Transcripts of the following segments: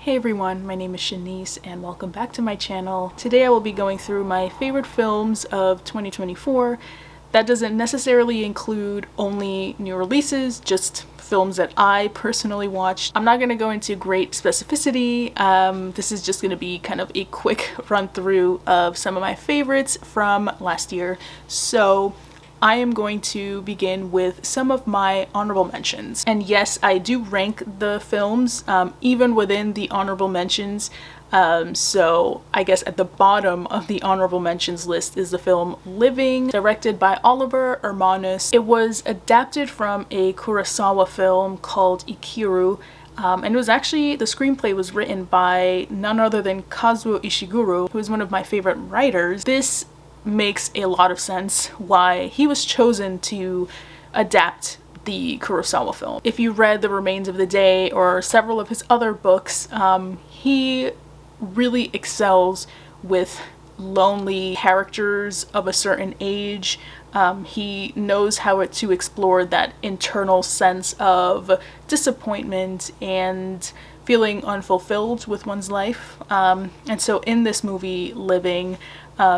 Hey everyone, my name is Shanice and welcome back to my channel. Today I will be going through my favorite films of 2024. That doesn't necessarily include only new releases, just films that I personally watched. I'm not going to go into great specificity. This is just going to be kind of a quick run through of some of my favorites from last year. So I am going to begin with some of my honorable mentions. And yes, I do rank the films even within the honorable mentions. So I guess at the bottom of the honorable mentions list is the film Living, directed by Oliver Hermanus. It was adapted from a Kurosawa film called Ikiru. And it was actually, the screenplay was written by none other than Kazuo Ishiguro, who is one of my favorite writers. This makes a lot of sense why he was chosen to adapt the Kurosawa film. If you read The Remains of the Day or several of his other books, he really excels with lonely characters of a certain age. He knows how to explore that internal sense of disappointment and feeling unfulfilled with one's life. And so in this movie, Living,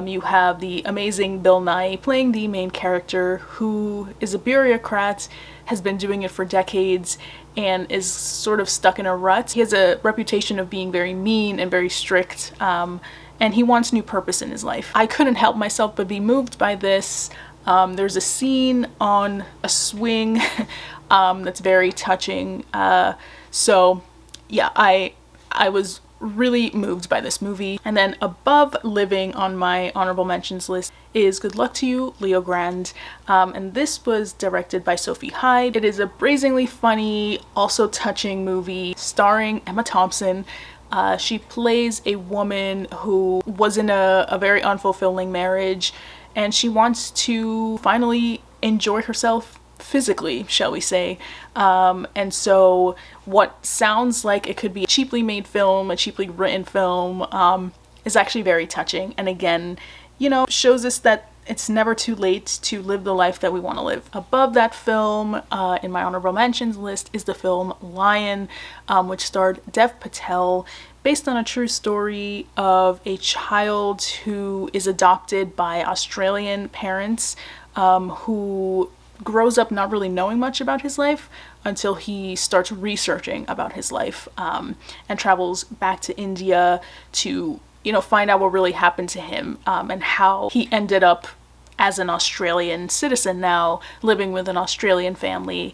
you have the amazing Bill Nighy playing the main character, who is a bureaucrat, has been doing it for decades, and is sort of stuck in a rut. He has a reputation of being very mean and very strict, and he wants new purpose in his life. I couldn't help myself but be moved by this. There's a scene on a swing that's very touching. So yeah, I was really moved by this movie. And then above Living on my honorable mentions list is Good Luck to You, Leo Grand. And this was directed by Sophie Hyde. It is a brazenly funny, also touching movie starring Emma Thompson. She plays a woman who was in a very unfulfilling marriage, and she wants to finally enjoy herself physically, shall we say. And so what sounds like it could be a cheaply made film, a cheaply written film, is actually very touching. And again, you know, shows us that it's never too late to live the life that we want to live. Above that film, in my honorable mentions list, is the film Lion, which starred Dev Patel, based on a true story of a child who is adopted by Australian parents, who grows up not really knowing much about his life until he starts researching about his life, and travels back to India to, you know, find out what really happened to him, and how he ended up as an Australian citizen now, living with an Australian family.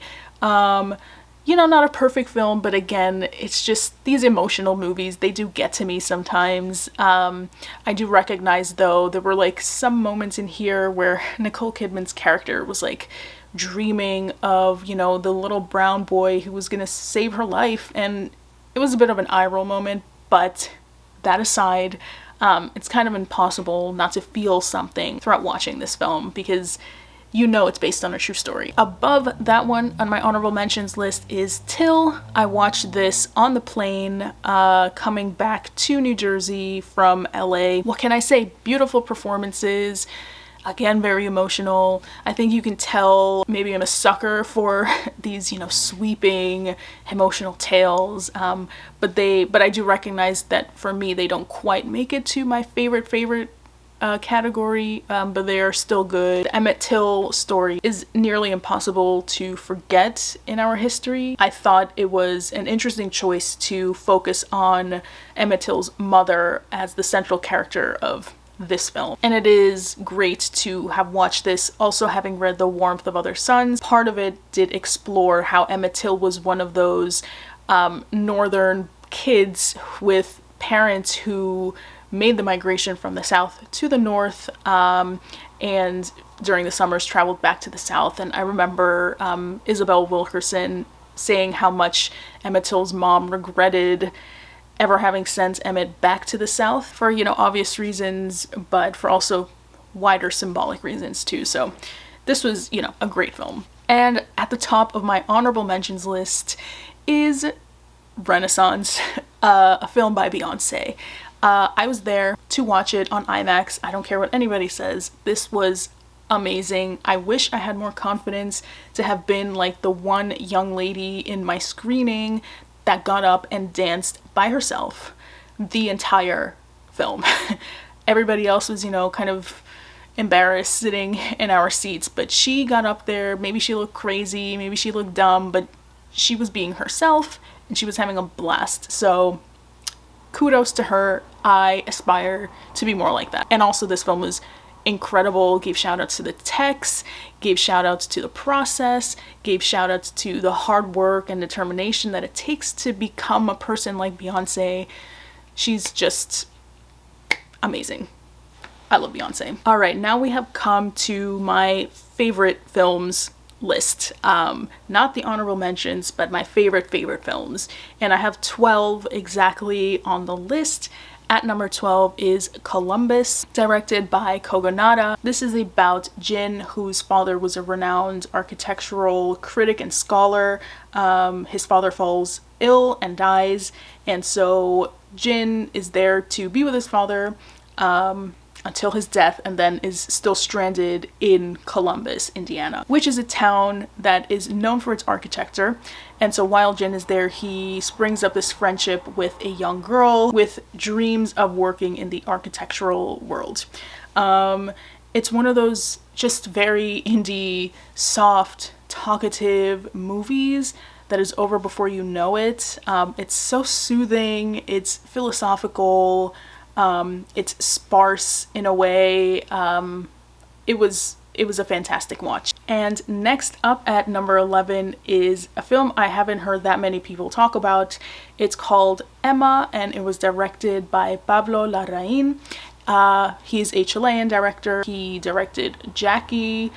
You know, not a perfect film, but again, it's just these emotional movies, they do get to me sometimes. I do recognize, though, there were like some moments in here where Nicole Kidman's character was like dreaming of, you know, the little brown boy who was gonna save her life, and it was a bit of an eye roll moment. But that aside, it's kind of impossible not to feel something throughout watching this film, because you know it's based on a true story. Above that one on my honorable mentions list is Till. I watched this on the plane coming back to New Jersey from LA. What can I say? Beautiful performances. Again, very emotional. I think you can tell maybe I'm a sucker for these, you know, sweeping emotional tales. But I do recognize that for me, they don't quite make it to my favorite category, but they are still good. The Emmett Till story is nearly impossible to forget in our history. I thought it was an interesting choice to focus on Emmett Till's mother as the central character of this film. And it is great to have watched this also having read The Warmth of Other Suns. Part of it did explore how Emmett Till was one of those northern kids with parents who made the migration from the south to the north, and during the summers traveled back to the south. And I remember Isabel Wilkerson saying how much Emmett Till's mom regretted ever having sent Emmett back to the south for, you know, obvious reasons, but for also wider symbolic reasons too. So this was, you know, a great film. And at the top of my honorable mentions list is Renaissance, a film by Beyonce. I was there to watch it on IMAX. I don't care what anybody says. This was amazing. I wish I had more confidence to have been like the one young lady in my screening that got up and danced by herself the entire film. Everybody else was, you know, kind of embarrassed sitting in our seats, but she got up there. Maybe she looked crazy, maybe she looked dumb, but she was being herself and she was having a blast. So kudos to her. I aspire to be more like that. And also this film was incredible. Gave shout outs to the text, gave shout outs to the process, gave shout outs to the hard work and determination that it takes to become a person like Beyonce. She's just amazing. I love Beyonce. All right, now we have come to my favorite films list. Not the honorable mentions, but my favorite films. And I have 12 exactly on the list. At number 12 is Columbus, directed by Kogonada. This is about Jin, whose father was a renowned architectural critic and scholar. His father falls ill and dies, and so Jin is there to be with his father until his death, and then is still stranded in Columbus, Indiana, which is a town that is known for its architecture. And so while Jin is there, he springs up this friendship with a young girl with dreams of working in the architectural world. It's one of those just very indie, soft, talkative movies that is over before you know it. It's so soothing, it's philosophical, it's sparse in a way. It was a fantastic watch. And next up at number 11 is a film I haven't heard that many people talk about. It's called Emma, and it was directed by Pablo Larraín. He's a Chilean director. He directed Jackie.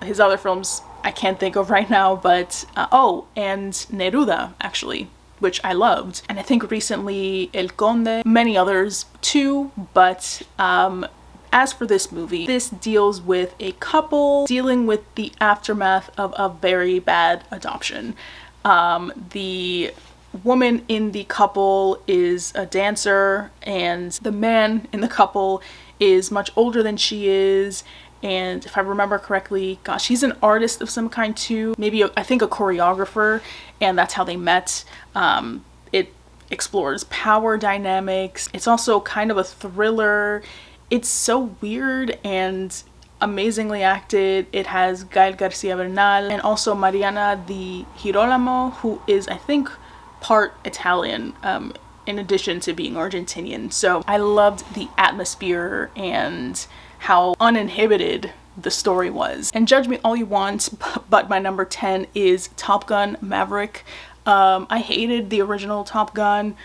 His other films I can't think of right now, but and Neruda, actually, which I loved. And I think recently El Conde, many others too, but as for this movie, this deals with a couple dealing with the aftermath of a very bad adoption. The woman in the couple is a dancer, and the man in the couple is much older than she is. And if I remember correctly, gosh, he's an artist of some kind too. Maybe I think a choreographer, and that's how they met. It explores power dynamics. It's also kind of a thriller. It's so weird and amazingly acted. It has Gael Garcia Bernal and also Mariana Di Girolamo, who is, I think, part Italian, in addition to being Argentinian. So I loved the atmosphere and how uninhibited the story was. And judge me all you want, but my number 10 is Top Gun Maverick. I hated the original Top Gun.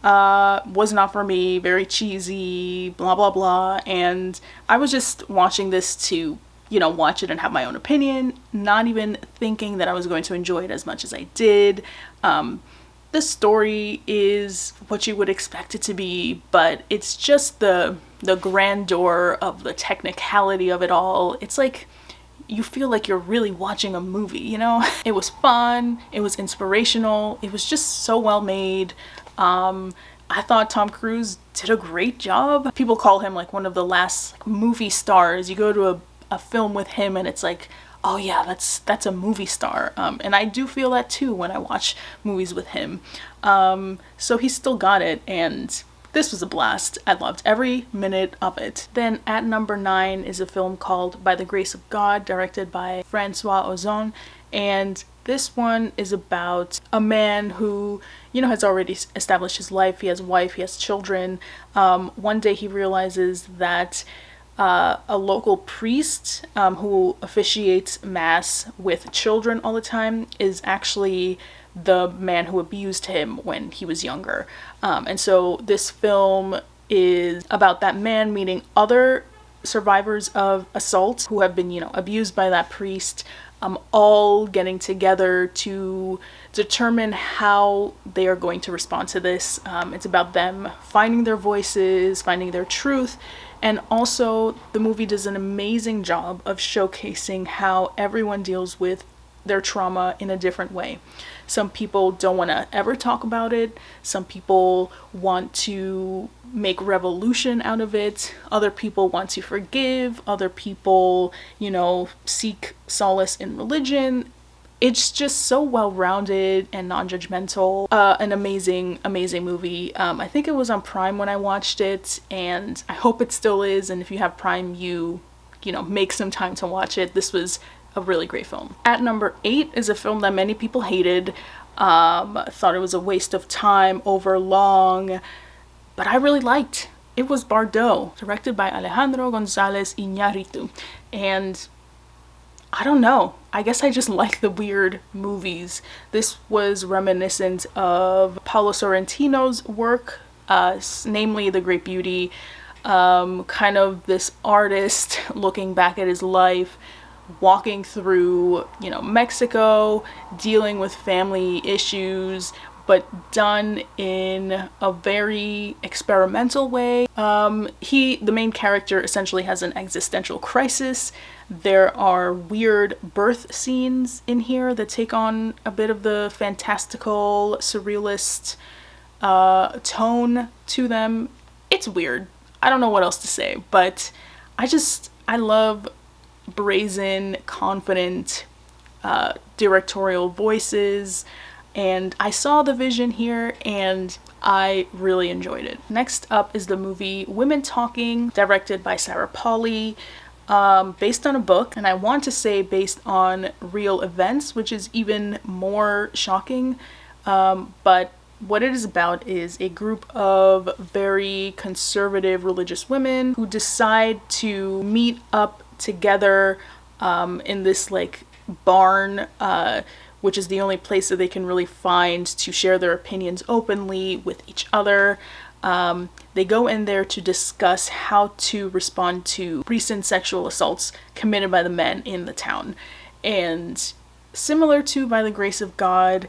Was not for me, very cheesy, blah blah blah, and I was just watching this to, you know, watch it and have my own opinion, not even thinking that I was going to enjoy it as much as I did. The story is what you would expect it to be, but it's just the grandeur of the technicality of it all. It's like you feel like you're really watching a movie, you know? It was fun, it was inspirational, it was just so well made. I thought Tom Cruise did a great job. People call him like one of the last movie stars. You go to a film with him and it's like, oh yeah, that's a movie star. And I do feel that too when I watch movies with him. So he still got it, and this was a blast. I loved every minute of it. Then at number 9 is a film called By the Grace of God, directed by Francois Ozon. And this one is about a man who, you know, has already established his life. He has a wife, he has children. One day he realizes that a local priest who officiates mass with children all the time is actually the man who abused him when he was younger. And so this film is about that man meeting other survivors of assault who have been, you know, abused by that priest, all getting together to determine how they are going to respond to this. It's about them finding their voices, finding their truth, and also the movie does an amazing job of showcasing how everyone deals with their trauma in a different way. Some people don't want to ever talk about it. Some people want to make revolution out of it. Other people want to forgive. Other people, you know, seek solace in religion. it's just so well-rounded and non-judgmental. An amazing movie. I think it was on Prime when I watched it, and I hope it still is, and if you have Prime, you know, make some time to watch it. This was a really great film. At number 8 is a film that many people hated. Thought it was a waste of time, overlong, but I really liked. It was Bardo, directed by Alejandro González Iñárritu, and I don't know, I guess I just like the weird movies. This was reminiscent of Paulo Sorrentino's work, namely The Great Beauty. Kind of this artist looking back at his life, walking through, you know, Mexico, dealing with family issues, but done in a very experimental way. The main character essentially has an existential crisis. There are weird birth scenes in here that take on a bit of the fantastical, surrealist tone to them. It's weird. I don't know what else to say, but I love brazen, confident directorial voices, and I saw the vision here and I really enjoyed it. Next up is the movie Women Talking, directed by Sarah Polley, based on a book, and I want to say based on real events, which is even more shocking, but what it is about is a group of very conservative religious women who decide to meet up together in this like barn, which is the only place that they can really find to share their opinions openly with each other. They go in there to discuss how to respond to recent sexual assaults committed by the men in the town. And similar to By the Grace of God,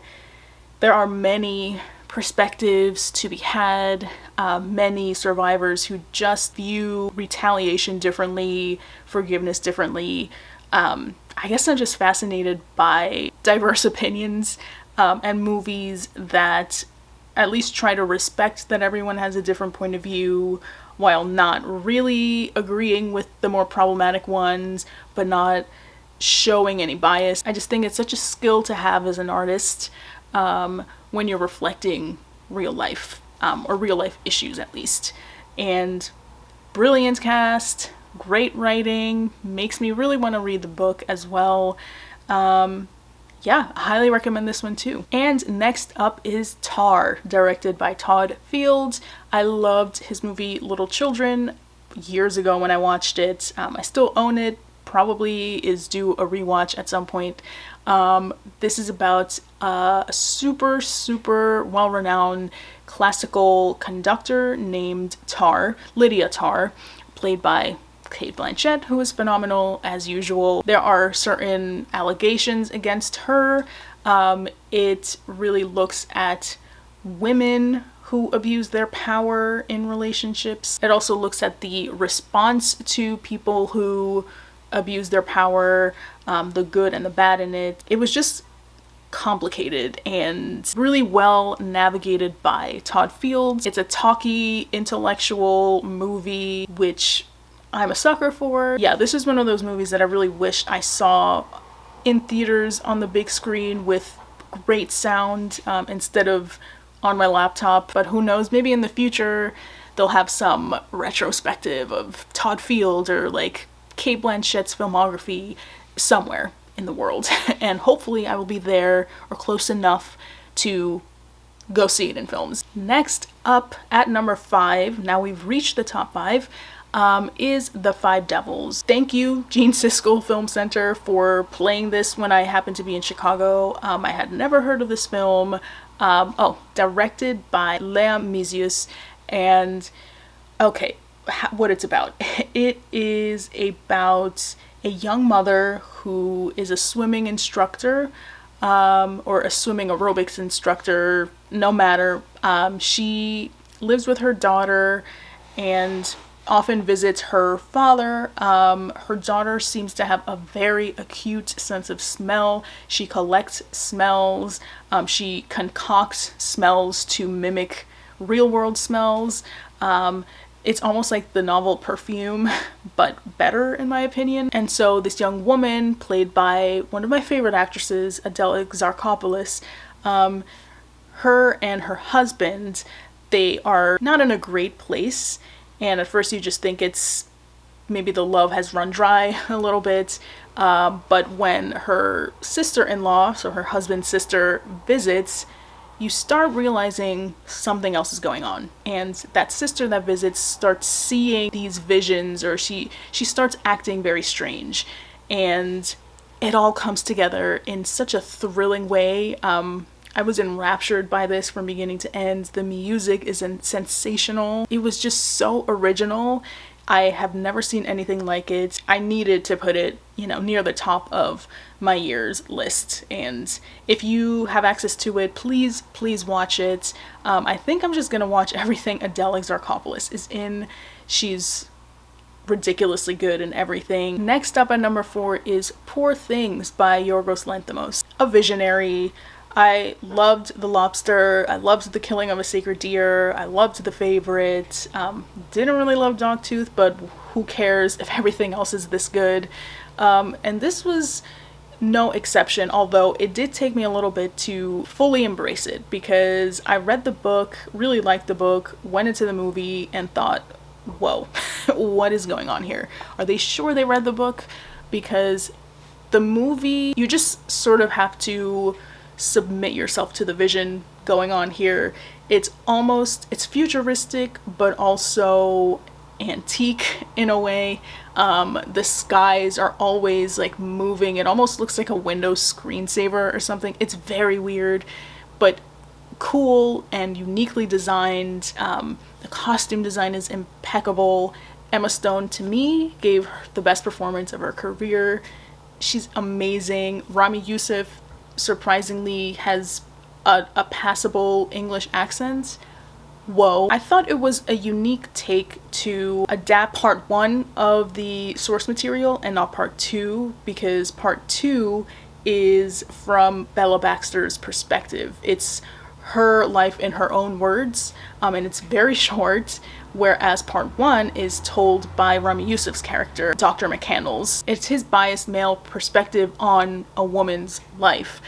there are many perspectives to be had, many survivors who just view retaliation differently, forgiveness differently. I guess I'm just fascinated by diverse opinions and movies that at least try to respect that everyone has a different point of view while not really agreeing with the more problematic ones, but not showing any bias. I just think it's such a skill to have as an artist when you're reflecting real life, or real life issues at least. And brilliant cast, great writing, makes me really want to read the book as well. Yeah, I highly recommend this one too. And next up is Tar, directed by Todd Fields. I loved his movie Little Children years ago when I watched it. I still own it, probably is due a rewatch at some point. This is about a super well-renowned classical conductor named Tar, Lydia Tar, played by Cate Blanchett, who is phenomenal as usual. There are certain allegations against her. It really looks at women who abuse their power in relationships. It also looks at the response to people who abuse their power, the good and the bad in it. It was just complicated and really well navigated by Todd Fields. It's a talky, intellectual movie, which I'm a sucker for. Yeah, this is one of those movies that I really wished I saw in theaters on the big screen with great sound instead of on my laptop. But who knows, maybe in the future they'll have some retrospective of Todd Fields or like Cate Blanchett's filmography somewhere in the world. And hopefully I will be there or close enough to go see it in films. Next up at number 5, now we've reached the top 5, is The Five Devils. Thank you, Gene Siskel Film Center, for playing this when I happened to be in Chicago. I had never heard of this film. Directed by Léa Mysius. And okay, what it's about. It is about a young mother who is a swimming instructor, or a swimming aerobics instructor, no matter. She lives with her daughter and often visits her father. Her daughter seems to have a very acute sense of smell. She collects smells. She concocts smells to mimic real world smells. It's almost like the novel Perfume, but better in my opinion. And so this young woman, played by one of my favorite actresses, Adele Exarchopoulos, her and her husband, they are not in a great place. And at first you just think it's maybe the love has run dry a little bit. But when her sister-in-law, so her husband's sister, visits, you start realizing something else is going on. And that sister that visits starts seeing these visions, or she starts acting very strange. And it all comes together in such a thrilling way. I was enraptured by this from beginning to end. The music is sensational. It was just so original. I have never seen anything like it. I needed to put it, near the top of my year's list. And if you have access to it, please watch it. I think I'm just gonna watch everything Adele Exarchopoulos is in. She's ridiculously good in everything. Next up at number 4 is Poor Things by Yorgos Lanthimos. A visionary. I loved The Lobster, I loved The Killing of a Sacred Deer, I loved The Favorite, didn't really love Dogtooth, but who cares if everything else is this good. And this was no exception, although it did take me a little bit to fully embrace it, because I read the book, really liked the book, went into the movie and thought, whoa, what is going on here? Are they sure they read the book? Because the movie, you just sort of have to submit yourself to the vision going on here. It's futuristic, but also antique in a way. The skies are always like moving. It almost looks like a Windows screensaver or something. It's very weird, but cool and uniquely designed. The costume design is impeccable. Emma Stone, to me, gave her the best performance of her career. She's amazing. Rami Youssef surprisingly has a passable English accent. Whoa. I thought it was a unique take to adapt part 1 of the source material and not part 2, because part 2 is from Bella Baxter's perspective. It's her life in her own words, and it's very short, whereas part 1 is told by Rami Youssef's character, Dr. McCandles. It's his biased male perspective on a woman's life.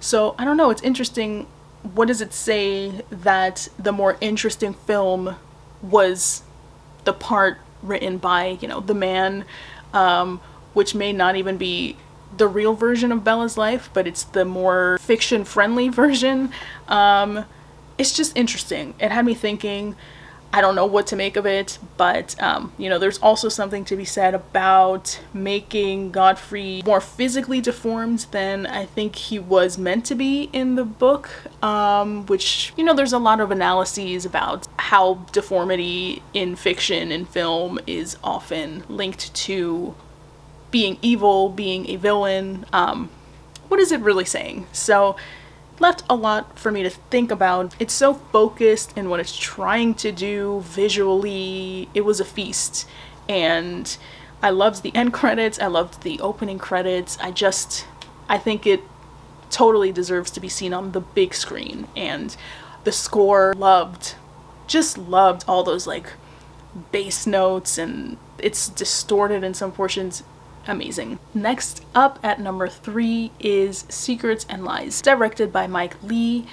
So I don't know, it's interesting. What does it say that the more interesting film was the part written by, the man, which may not even be the real version of Bella's life, but it's the more fiction-friendly version. It's just interesting. It had me thinking. I don't know what to make of it, but there's also something to be said about making Godfrey more physically deformed than I think he was meant to be in the book, which, there's a lot of analyses about how deformity in fiction and film is often linked to being evil, being a villain. What is it really saying? So left a lot for me to think about. It's so focused in what it's trying to do visually. It was a feast, and I loved the end credits. I loved the opening credits. I think it totally deserves to be seen on the big screen. And the score, just loved all those like bass notes, and it's distorted in some portions. Amazing. Next up at number 3 is Secrets and Lies, directed by Mike Leigh.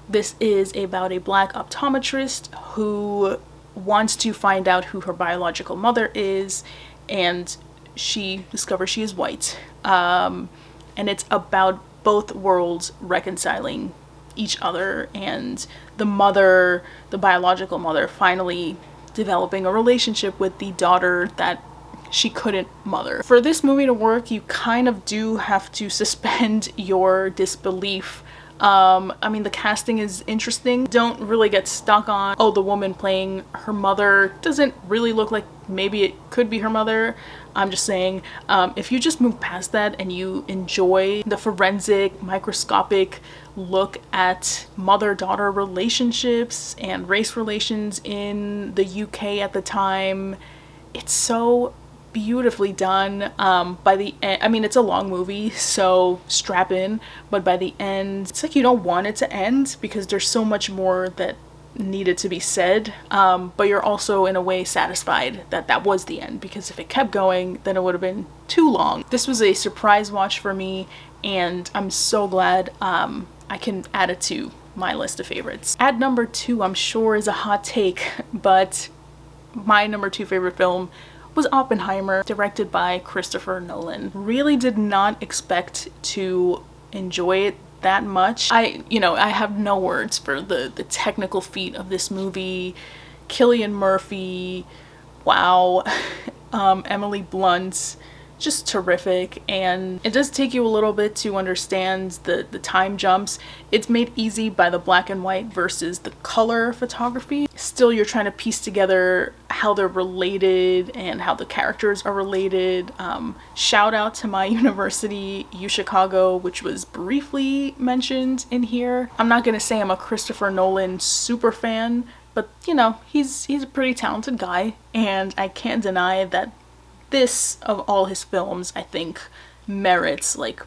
This is about a Black optometrist who wants to find out who her biological mother is, and she discovers she is white. And it's about both worlds reconciling each other, and the biological mother, finally developing a relationship with the daughter that she couldn't mother. For this movie to work, you kind of do have to suspend your disbelief. The casting is interesting. Don't really get stuck on, the woman playing her mother doesn't really look like maybe it could be her mother. I'm just saying, if you just move past that and you enjoy the forensic, microscopic look at mother-daughter relationships and race relations in the UK at the time, it's so beautifully done. By the end, it's a long movie, so strap in, but by the end, it's like you don't want it to end because there's so much more that needed to be said, but you're also in a way satisfied that that was the end, because if it kept going then it would have been too long. This was a surprise watch for me, and I'm so glad I can add it to my list of favorites. At number 2, I'm sure is a hot take, but my number 2 favorite film was Oppenheimer, directed by Christopher Nolan. Really did not expect to enjoy it that much. I have no words for the technical feat of this movie. Cillian Murphy, wow. Emily Blunt, just terrific. And it does take you a little bit to understand the time jumps. It's made easy by the black and white versus the color photography. Still, you're trying to piece together how they're related and how the characters are related. Shout out to my university, UChicago, which was briefly mentioned in here. I'm not gonna say I'm a Christopher Nolan super fan, but you know, he's a pretty talented guy, and I can't deny that this, of all his films, I think merits like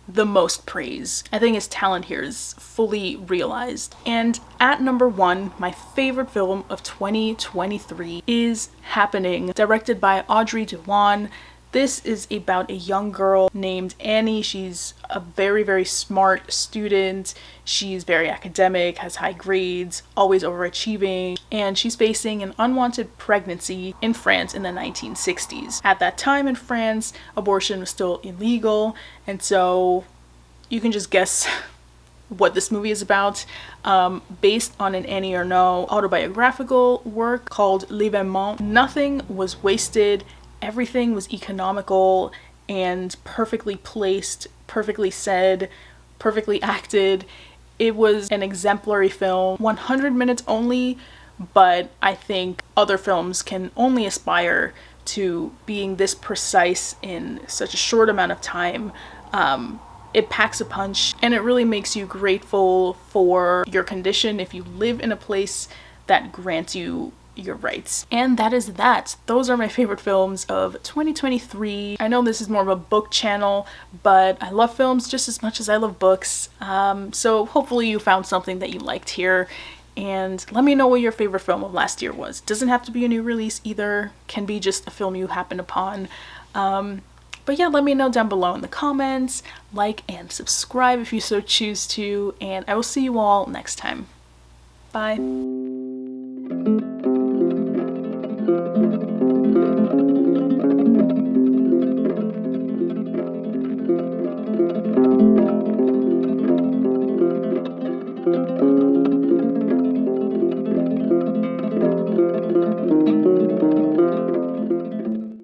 the most praise. I think his talent here is fully realized. And at number 1, my favorite film of 2023 is Happening, directed by Audrey Diwan. This is about a young girl named Annie. She's a very, very smart student. She's very academic, has high grades, always overachieving, and she's facing an unwanted pregnancy in France in the 1960s. At that time in France, abortion was still illegal, and so you can just guess what this movie is about. Based on an Annie Ernaux autobiographical work called L'Événement. Nothing was wasted. Everything was economical and perfectly placed, perfectly said, perfectly acted. It was an exemplary film, 100 minutes only, but I think other films can only aspire to being this precise in such a short amount of time. It packs a punch, and it really makes you grateful for your condition if you live in a place that grants you your rights. And that is that. Those are my favorite films of 2023. I know this is more of a book channel, but I love films just as much as I love books. So hopefully you found something that you liked here. And let me know what your favorite film of last year was. Doesn't have to be a new release either. Can be just a film you happen upon. But yeah, let me know down below in the comments. Like and subscribe if you so choose to. And I will see you all next time. Bye.